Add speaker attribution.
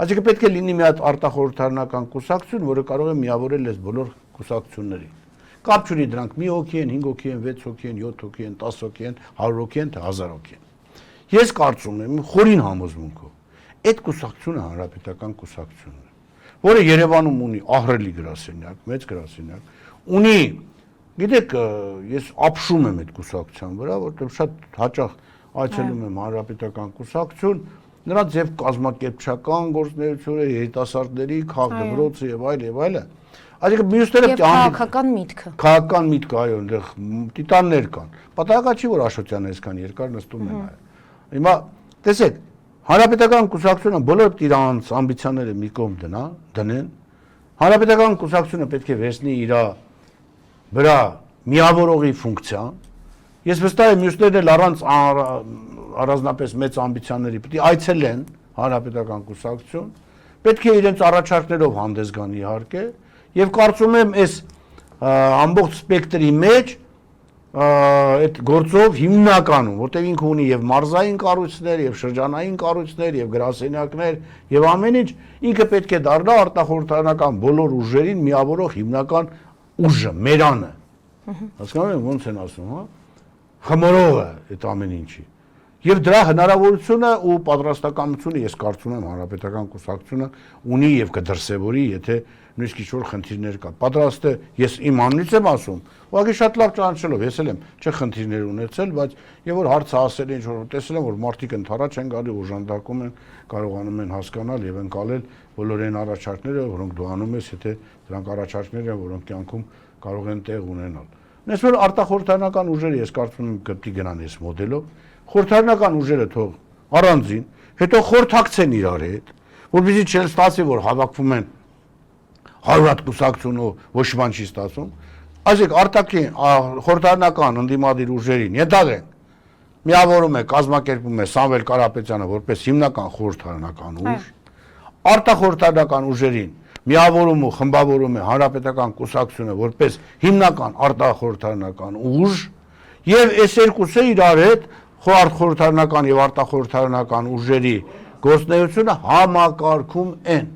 Speaker 1: Այսինքն պետք է լինի մի հատ արտախորհրդարանական կուսակցություն, որը կարող է միավորել այս բոլոր կուսակցություններին։ Կապ չունի դրանք մի հոգի են, 5 հոգի են, 6 հոգի են, 7 հոգի են, 10 հոգի են, 100 հոգի են, թե 1000 հոգի են։ Ես կարծում եմ խորին համոզմունքով, այդ կուսակցությունը հանրապետական կուսակցությունն է, որը Երևանում ունի ահռելի գրասենյակ, մեծ գրասենյակ, ունի, գիտեք, ես ապշում եմ այդ կուսակցության վրա, որտեղ շատ հաճախ այցելում եմ հանրապետական կուսակցություն, նրանց եւ կազմակերպչական գործունեությունը, երիտասարդների քաղաքդպրոցը եւ այլն։ Այսինքն մյուսները
Speaker 2: քաղաքական միտքը։
Speaker 1: Քաղաքական միտքը, այո, այնտեղ տիտաններ կան։ Պատահական չի, որ Աշոտյանը այսքան երկար նստում են այո։ Հիմա տեսեք, հանրապետական կուսակցությունը բոլոր իրանց ամբիցիաները մի կողմ դնեն։ Հանրապետական կուսակցությունը պետք է վերցնի իր վրա միավորողի ֆունկցիան։ Ես վստահ եմ մյուսներն էլ առանց առանձնապես մեծ ամբիցիաների պետք է այցելեն հանրապետական կուսակցություն, պետք է իրենց առաջարկներով հանդես գան իհարկե, եւ կարծում եմ այս ամբողջ սպեկտրի մեջ այդ գործով հիմնականում, որտեղ ինքը ունի եւ մարզային կառույցներ, եւ շրջանային կառույցներ, եւ գրասենյակներ, եւ ամեն ինչ, ինքը պետք է դառնա արտախորհրդարանական բոլոր ուժերին միավորող հիմնական ուժը, մերանը։ Հասկանում եք ոնց են ասում, հա։ Խմորողը այդ ամեն ինչի։ Եվ դրա հնարավորությունը ու պատրաստակամությունը ես կարծում եմ հանրապետական կուսակցությունը ունի եւ կդրսեւորի, եթե նույնիսկ ինչ-որ խնդիրներ կա։ Պատրաստ է, ես իմ անունից եմ ասում, ուղղակի շատ լավ ճանաչելով, ես էլ եմ չէ խնդիրներ ունեցել, բայց եւ որ հարցը ասել ինչ որ տեսել եմ, որ մարդիկ ընդառաջ են գալի, օժանդակում են, կարողանում են հասկանալ եւ ընկալել բոլոր այն առաջարկները, որոնք դու անում ես, եթե դրանք առաջարկներ են, որոնք կյանքում կարող են տեղ ունենալ։ Նես որ արտախորհրդարանական ուժերը ես կարծում եմ կպետք գնան այս մոդելով, խորհրդարանական ուժերը թող առանձին, հետո խորհրդակցեն իրար հետ, որպեսզի չստացի, որ հավաքվում են 100 հատ կուսակցություն ու ոչ բան չի ստացում, այսինքն արտաքին խորհրդարանական ընդդիմադիր ուժերին ենթադրենք, միավորում է, կազմակերպում է Սամվել Կարապետյանը որպես հիմնական խորհրդարանական ուժ, արտախորհրդարանական ուժերին միավորում ու խմբավորում է հանրապետական կուսակցությունը որպես հիմնական արտախորհրդարանական ուժ, եւ այս երկուսը իրար հետ խորհրդարանական եւ արտախորհրդարանական ուժերի գործունեությունը համակարգում են։